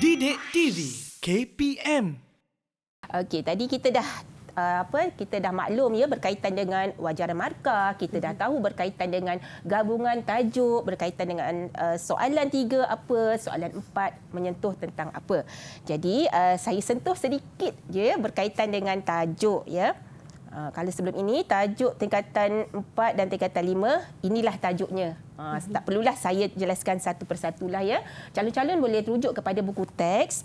Didik TV KPM. Okey, tadi kita dah kita dah maklum ya berkaitan dengan wajaran markah, kita dah tahu berkaitan dengan gabungan tajuk, berkaitan dengan soalan 3 apa, soalan 4 menyentuh tentang apa. Jadi saya sentuh sedikit je berkaitan dengan tajuk ya. Kalau sebelum ini tajuk tingkatan 4 dan tingkatan 5, inilah tajuknya. Tak perlulah saya jelaskan satu persatu lah ya. Calon-calon boleh rujuk kepada buku teks.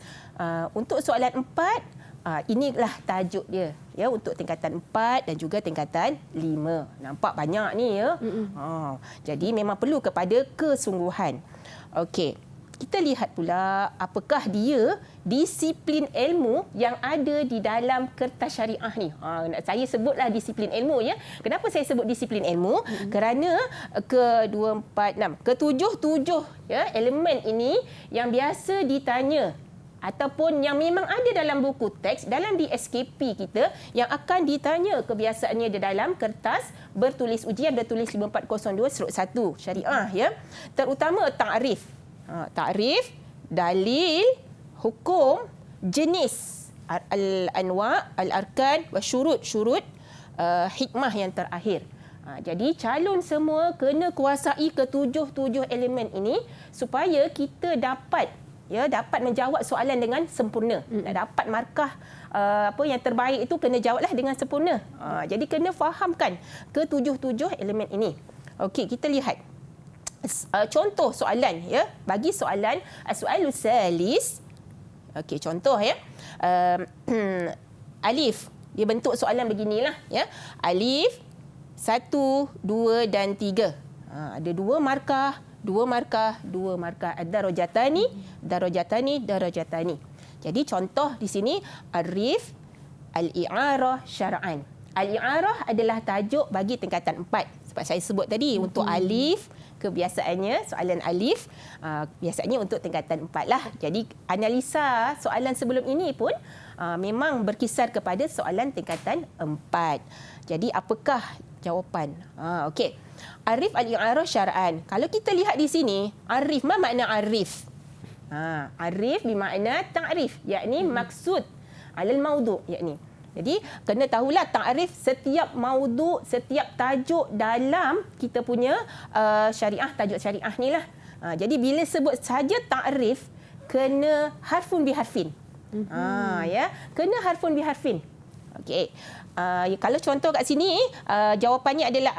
Untuk soalan 4, inilah tajuk dia ya untuk tingkatan 4 dan juga tingkatan 5. Nampak banyak ni ya. Jadi memang perlu kepada kesungguhan. Okey. Kita lihat pula apakah dia disiplin ilmu yang ada di dalam kertas syariah ni. Saya sebutlah disiplin ilmu ya. Kenapa saya sebut disiplin ilmu? Kerana ke-2, 4, 6, ke-7 ya elemen ini yang biasa ditanya ataupun yang memang ada dalam buku teks dalam DSKP kita yang akan ditanya kebiasaannya di dalam kertas bertulis ujian bertulis 5402/1 syariah ya. Terutama takrif. Takrif, dalil, hukum, jenis, al-anwa, al-arkan, syurut, hikmah yang terakhir. Jadi calon semua kena kuasai ke-7 elemen ini supaya kita dapat menjawab soalan dengan sempurna. Dapat markah yang terbaik itu kena jawablah dengan sempurna. Jadi kena fahamkan ke-7 elemen ini. Okey, kita lihat. Contoh soalan ya, bagi soalan soalus salis. Okey, contoh ya. Alif, dia bentuk soalan beginilah ya. Alif 1, 2 dan 3. Ada 2 markah, 2 markah, 2 markah. Ad-darajatani, darajatani. Jadi contoh di sini arif al-i'arah syar'an. Al-i'arah adalah tajuk bagi tingkatan 4. Sebab saya sebut tadi untuk alif kebiasaannya soalan alif biasanya untuk tingkatan 4 lah. Jadi analisa soalan sebelum ini pun memang berkisar kepada soalan tingkatan 4. Jadi apakah jawapan? Okey. Arif al-i'arah syar'an. Kalau kita lihat di sini, arif apa makna arif? Arif bermakna ta'rif, yakni maksud alal maudu' yakni. Jadi kena tahulah takrif setiap maudhu', setiap tajuk dalam kita punya syariah, tajuk syariah ni lah. Jadi bila sebut saja takrif kena harfun biharfin. Ya, kena harfun biharfin. Okey. Kalau contoh kat sini jawapannya adalah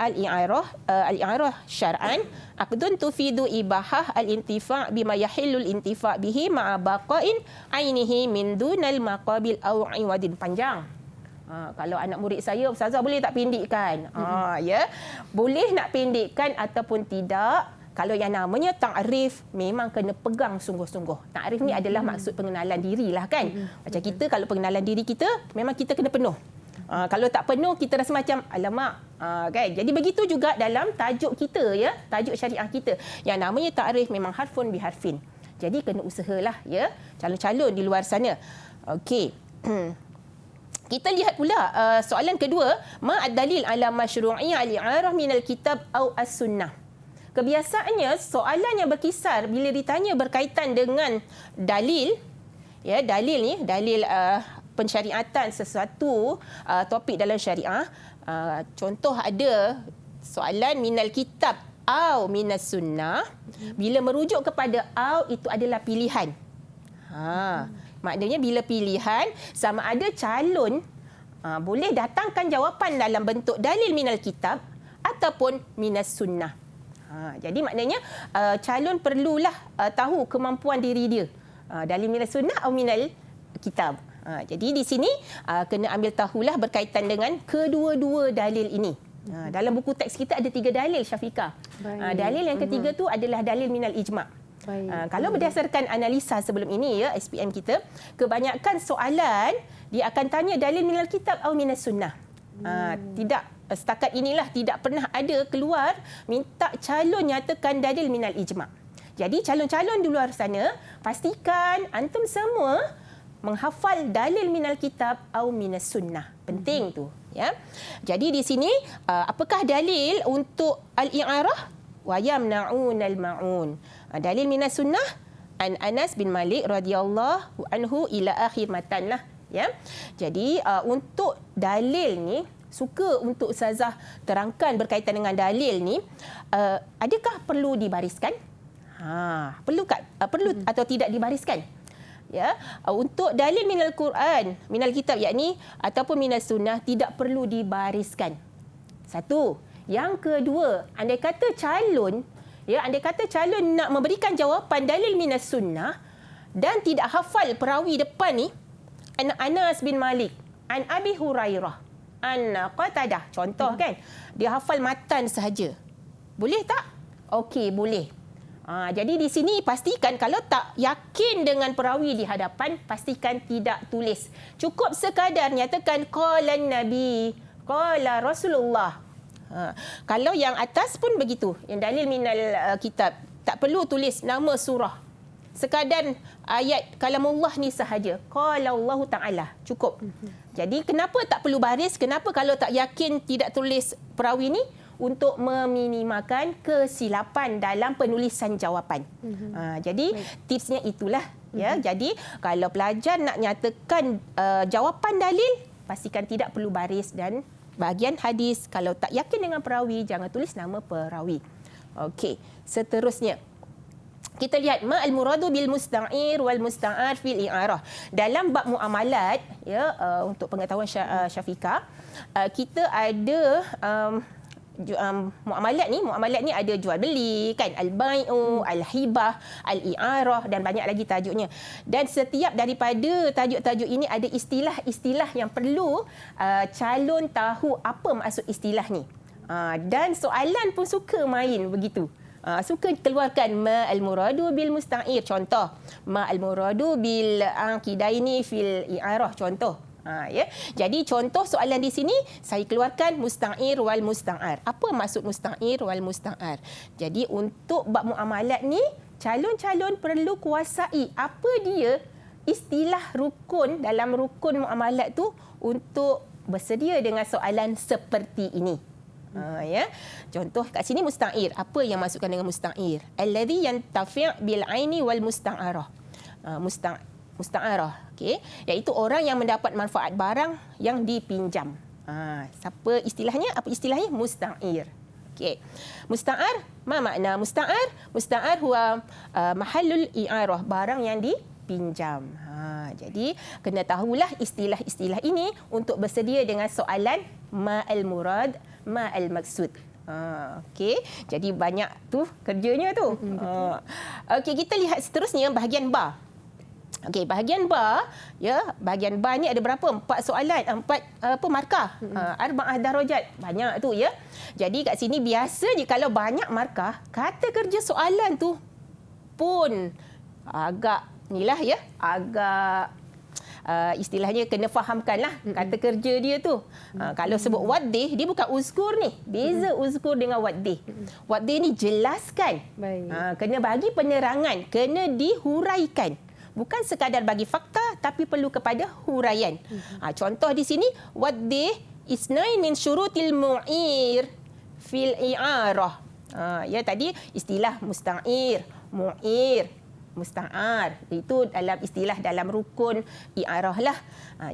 al-i'arah syar'an aqdun tufidu ibahah al-intifa' bima yahillul intifa' bihi ma'a baqa'in ainihi min dunal maqabil aw iwadin. Panjang. Kalau anak murid saya, Ustazah boleh tak pendekkan? Ya, boleh nak pendekkan ataupun tidak. Kalau yang namanya takrif memang kena pegang sungguh-sungguh. Takrif ni adalah maksud pengenalan diri lah kan. Macam kita kalau pengenalan diri kita memang kita kena penuh. Kalau tak penuh kita rasa macam alamak kan. Jadi begitu juga dalam tajuk kita ya, tajuk syariah kita. Yang namanya takrif memang harfun biharfin. Jadi kena usahalah ya calon-calon di luar sana. Okey. Kita lihat pula soalan kedua, ma ad-dalil ala masyru'iyyah al-i'arah min al-kitab au as-sunnah. Kebiasaannya soalan yang berkisar bila ditanya berkaitan dengan dalil, ya dalil ni, dalil pensyariatan sesuatu topik dalam syariah. Contoh ada soalan minal kitab au minas sunnah. Bila merujuk kepada au itu adalah pilihan. Maknanya bila pilihan sama ada calon boleh datangkan jawapan dalam bentuk dalil minal kitab ataupun minas sunnah. Jadi maknanya calon perlulah tahu kemampuan diri dia. Dalil minas sunnah atau minal kitab. Jadi di sini kena ambil tahulah berkaitan dengan kedua-dua dalil ini. Dalam buku teks kita ada 3 dalil Syafiqah. Dalil yang ketiga tu adalah dalil minal ijma'. Kalau berdasarkan analisa sebelum ini ya SPM kita, kebanyakan soalan dia akan tanya dalil minal kitab atau minas sunnah. Tidak, setakat inilah tidak pernah ada keluar minta calon nyatakan dalil minal ijma'. Jadi calon-calon di luar sana pastikan antum semua menghafal dalil minal kitab atau minas sunnah. Penting tu ya. Jadi di sini apakah dalil untuk al-i'arah? Wa yamna'unal ma'un. Dalil minas sunnah an Anas bin Malik radhiyallahu anhu ila akhir matan lah. Ya. Jadi untuk dalil ni, suka untuk Ustazah terangkan berkaitan dengan dalil ni, adakah perlu dibariskan? Perlu atau tidak dibariskan? Ya, untuk dalil minal Quran, minal kitab yakni ataupun minal sunnah tidak perlu dibariskan. Satu. Yang kedua, andai kata calon nak memberikan jawapan dalil minas sunnah dan tidak hafal perawi depan ni, an Anas bin Malik, an Abi Hurairah, an Qatadah, contoh kan, dia hafal matan sahaja. Boleh tak? Okey, boleh. Jadi di sini pastikan kalau tak yakin dengan perawi di hadapan, pastikan tidak tulis. Cukup sekadar nyatakan qala Nabi, qala Rasulullah. Kalau yang atas pun begitu, yang dalil minal kitab, tak perlu tulis nama surah. Sekadar ayat kalamullah ni sahaja. Qala Allah Ta'ala. Cukup. Jadi kenapa tak perlu baris? Kenapa kalau tak yakin tidak tulis perawi ni? Untuk meminimalkan kesilapan dalam penulisan jawapan. Jadi tipsnya itulah. Ya. Jadi kalau pelajar nak nyatakan jawapan dalil, pastikan tidak perlu baris, dan bahagian hadis kalau tak yakin dengan perawi, jangan tulis nama perawi. Okey, seterusnya kita lihat ma'al muradu bil musta'ir wal musta'ar fil i'arah. Dalam bab muamalat, ya, untuk pengetahuan Syafiqah, kita ada muamalat ni ada jual beli kan, al-bai'u, al-hibah, al-i'arah, dan banyak lagi tajuknya. Dan setiap daripada tajuk-tajuk ini ada istilah-istilah yang perlu calon tahu apa maksud istilah ni. Dan soalan pun suka main begitu. Suka keluarkan ma'al muradu bil musta'ir, contoh. Ma'al muradu bil aqidaini fil i'arah, contoh. Ya. Jadi contoh soalan di sini saya keluarkan musta'ir wal musta'ar. Apa maksud musta'ir wal musta'ar? Jadi untuk bab muamalat ni, calon-calon perlu kuasai apa dia istilah rukun dalam rukun muamalat tu untuk bersedia dengan soalan seperti ini. Ya. Contoh kat sini musta'ir. Apa yang maksudkan dengan musta'ir? Alladhi yantafi' bil aini wal musta'arah. Musta'arah, okey, iaitu orang yang mendapat manfaat barang yang dipinjam. Siapa istilahnya? Apa istilahnya? Musta'ir. Okey. Musta'ar, ma makna musta'ar? Musta'ar huwa mahallul i'arah, barang yang dipinjam. Jadi kena tahulah istilah-istilah ini untuk bersedia dengan soalan ma'al murad, ma'al maksud. Okey, jadi banyak tu kerjanya tu. Okey, kita lihat seterusnya bahagian ba. Okey, bahagian ba, ya, bahagian ba ni ada berapa? 4 soalan, 4 markah. Arba'ah darajat. Banyak tu, ya. Jadi kat sini biasa je kalau banyak markah, kata kerja soalan tu pun agak nilah, ya, agak istilahnya kena fahamkanlah kata kerja dia tu. Kalau sebut waddih, dia bukan uzkur ni. Beza uzkur dengan waddih. Waddih ni jelaskan. Kena bagi penerangan, kena dihuraikan. Bukan sekadar bagi fakta, tapi perlu kepada huraian. Contoh di sini, waddih isnain min syurutil mu'ir fil i'arah. Ya, tadi istilah musta'ir, mu'ir, musta'ar. Itu dalam istilah dalam rukun i'arah lah.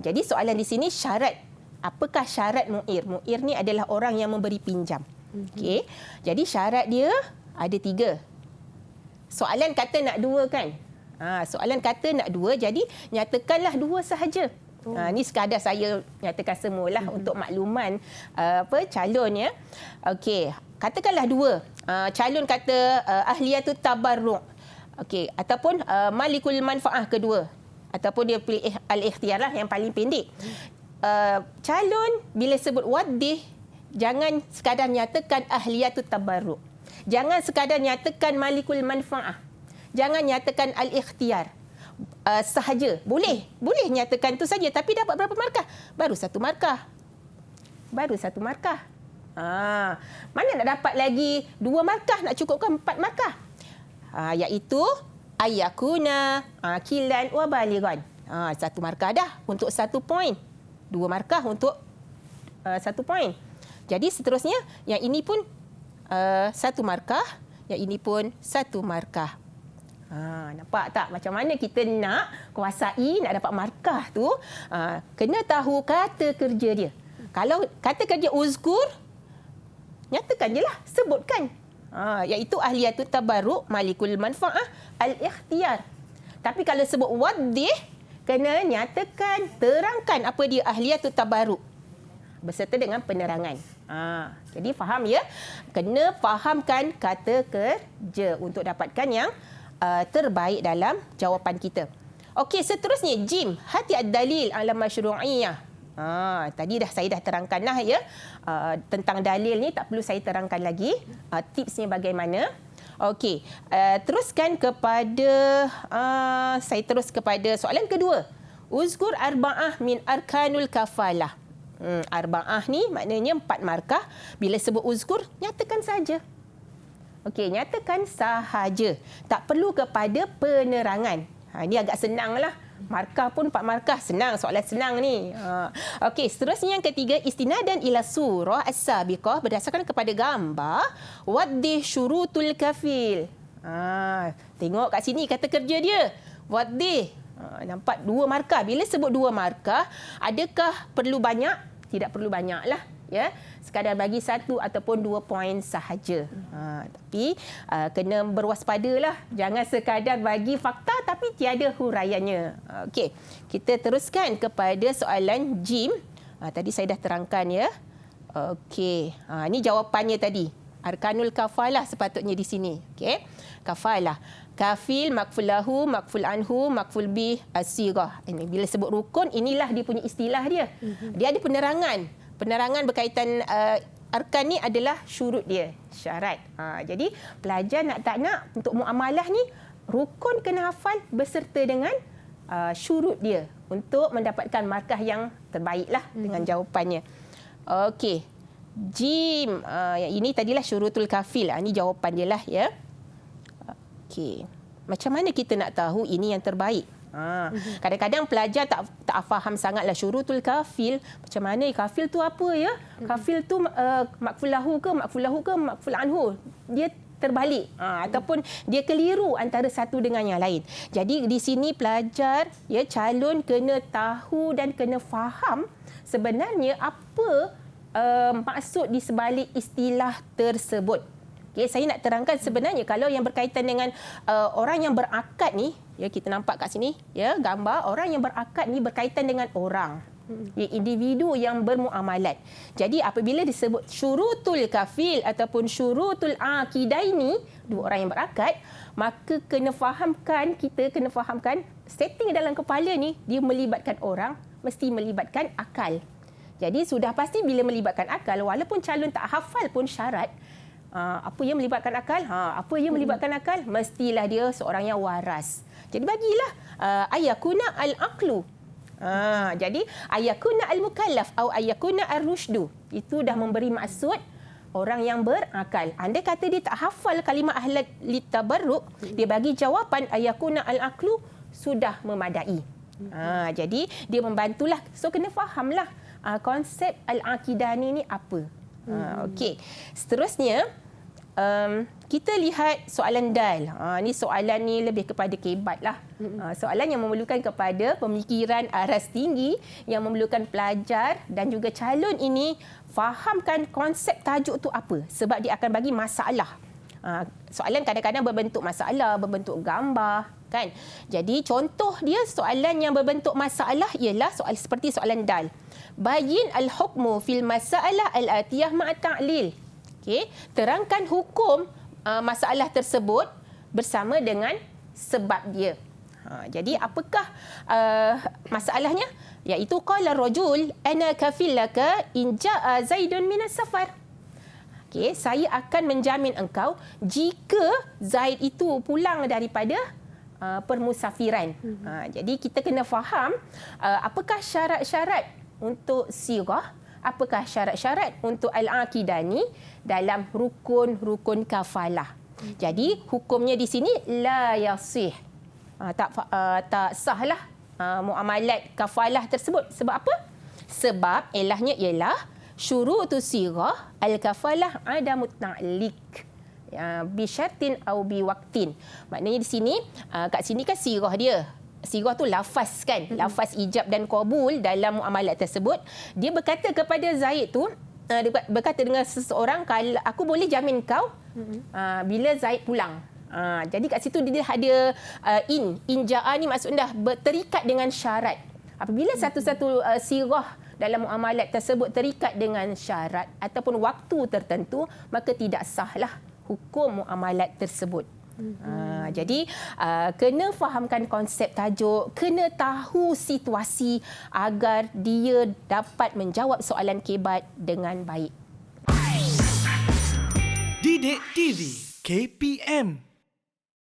Jadi soalan di sini syarat. Apakah syarat mu'ir? Mu'ir ni adalah orang yang memberi pinjam. Okey. Jadi syarat dia ada 3. Soalan kata nak 2 kan? Soalan kata nak 2, jadi nyatakanlah 2 sahaja. Ni sekadar saya nyatakan semualah untuk makluman calon, ya. Okey, katakanlah 2. Calon kata ahliyatut tabarruk. Okey, ataupun malikul manfaah kedua. Ataupun dia pilih al-ikhtiyar lah yang paling pendek. Calon bila sebut waddih, jangan sekadar nyatakan ahliyatut tabarruk. Jangan sekadar nyatakan malikul manfaah. Jangan nyatakan al-ikhtiyar sahaja. Boleh nyatakan tu saja, tapi dapat berapa markah? Baru 1 markah. Mana nak dapat lagi 2 markah, nak cukupkan 4 markah? Iaitu ayyakuna aqilan wa balighan. 1 markah dah untuk 1 poin. 2 markah untuk 1 poin. Jadi seterusnya, yang ini pun 1 markah, yang ini pun 1 markah. Nampak tak macam mana kita nak kuasai, nak dapat markah tu, kena tahu kata kerja dia. Kalau kata kerja uzkur, nyatakan je lah, sebutkan. Iaitu ahliyatut tabarruk malikul manfa'ah al-ikhtiyar. Tapi kalau sebut waddih, kena nyatakan, terangkan apa dia ahliyatut tabarruk beserta dengan penerangan. Jadi faham ya? Kena fahamkan kata kerja untuk dapatkan yang terbaik dalam jawapan kita. Okey, seterusnya jim, hati ad-dalil ala masyru'iyah. Tadi saya dah terangkan lah ya. Tentang dalil ni tak perlu saya terangkan lagi. Tipsnya bagaimana. Okey, saya terus kepada soalan kedua. Uzkur arba'ah min arkanul kafalah. Arba'ah ni maknanya 4 markah. Bila sebut uzkur, nyatakan saja. Okey, nyatakan sahaja. Tak perlu kepada penerangan. Ini agak senang lah. Markah pun 4 markah. Senang, soalan senang ni. Okey, seterusnya yang ketiga. Istinadan ila surah as-sabiqah berdasarkan kepada gambar. Waddih syurutul kafil. Tengok kat sini kata kerja dia. Waddih. Nampak 2 markah. Bila sebut 2 markah, adakah perlu banyak? Tidak perlu banyak lah. Ya, sekadar bagi 1 ataupun 2 poin sahaja. Tapi kena berwaspadalah. Jangan sekadar bagi fakta tapi tiada huraiannya. Okey, kita teruskan kepada soalan jim. Tadi saya dah terangkan ya. Okey, ini jawapannya tadi. Arkanul kafalah sepatutnya di sini. Okey, kafalah. Kafil, makful lahu, makful anhu, makful bih, as-sirah. Ini bila sebut rukun, inilah dia punya istilah dia. Dia ada penerangan. Penerangan berkaitan arkan ni adalah syurut dia, syarat. Jadi pelajar nak tak nak untuk muamalah ni, rukun kena hafal beserta dengan syurut dia untuk mendapatkan markah yang terbaiklah dengan jawapannya. Okey. Jim, ini tadilah syurutul kafil. Ini jawapan dia lah ya. Okey. Macam mana kita nak tahu ini yang terbaik? Kadang-kadang pelajar tak faham sangatlah syurutul kafil. Macam mana kafil tu apa ya? Kafil tu makful lahu ke makful anhu. Dia terbalik ataupun dia keliru antara satu dengan yang lain. Jadi di sini pelajar ya calon kena tahu dan kena faham sebenarnya apa maksud di sebalik istilah tersebut. Okay, saya nak terangkan sebenarnya kalau yang berkaitan dengan orang yang berakad ni, ya kita nampak kat sini, ya gambar orang yang berakad ni berkaitan dengan orang, ya, individu yang bermuamalat. Jadi apabila disebut syurutul kafil ataupun syurutul aqidaini, 2 orang yang berakad, maka kita kena fahamkan setting dalam kepala ni dia melibatkan orang, mesti melibatkan akal. Jadi sudah pasti bila melibatkan akal, walaupun calon tak hafal pun syarat, apa yang melibatkan akal? Apa yang melibatkan akal? Mestilah dia seorang yang waras. Jadi bagilah ayakuna al-aqlu. Jadi ayakuna al-mukallaf atau ayakuna ar-rusydu. Itu dah memberi maksud orang yang berakal. Anda kata dia tak hafal kalimah ahlat litabarruk, dia bagi jawapan ayakuna al-aqlu sudah memadai. Jadi dia membantulah. So kena fahamlah konsep al-aqidani ni apa. Okey. Seterusnya kita lihat soalan dal. Ni soalan ni lebih kepada kebat lah. Soalan yang memerlukan kepada pemikiran aras tinggi, yang memerlukan pelajar dan juga calon ini fahamkan konsep tajuk tu apa. Sebab dia akan bagi masalah. Soalan kadang-kadang berbentuk masalah, berbentuk gambar, kan? Jadi contoh dia soalan yang berbentuk masalah ialah soal seperti soalan dal. Bayin al-hukmu fil masalah al-atiyah ma'a ta'lil. Okey, terangkan hukum masalah tersebut bersama dengan sebab dia. Jadi apakah masalahnya? Iaitu qala rajul ana kafil laka in jaa Zaidun minas safar. Okey, saya akan menjamin engkau jika Zaid itu pulang daripada permusafiran. Jadi kita kena faham apakah syarat-syarat untuk sirah, apakah syarat-syarat untuk al-aqidani dalam rukun-rukun kafalah. Jadi hukumnya di sini la yasih. Tak sahlah muamalat kafalah tersebut. Sebab apa? Sebab ilahnya ialah syurutus sirah al-kafalah adamut ta'liq. Bi syartin au bi waqtin. Maknanya di sini, kat sini kan sirah dia. Sirah tu lafaz kan, lafaz ijab dan qabul dalam muamalat tersebut. Dia berkata kepada Zaid tu, dia berkata dengan seseorang, kalau aku boleh jamin kau bila Zaid pulang. Jadi kat situ dia ada injaa ni maksudnya dah terikat dengan syarat. Apabila satu-satu sirah dalam muamalat tersebut terikat dengan syarat ataupun waktu tertentu, maka tidak sahlah hukum muamalat tersebut. Jadi kena fahamkan konsep tajuk, kena tahu situasi agar dia dapat menjawab soalan kebat dengan baik. Didik TV KPM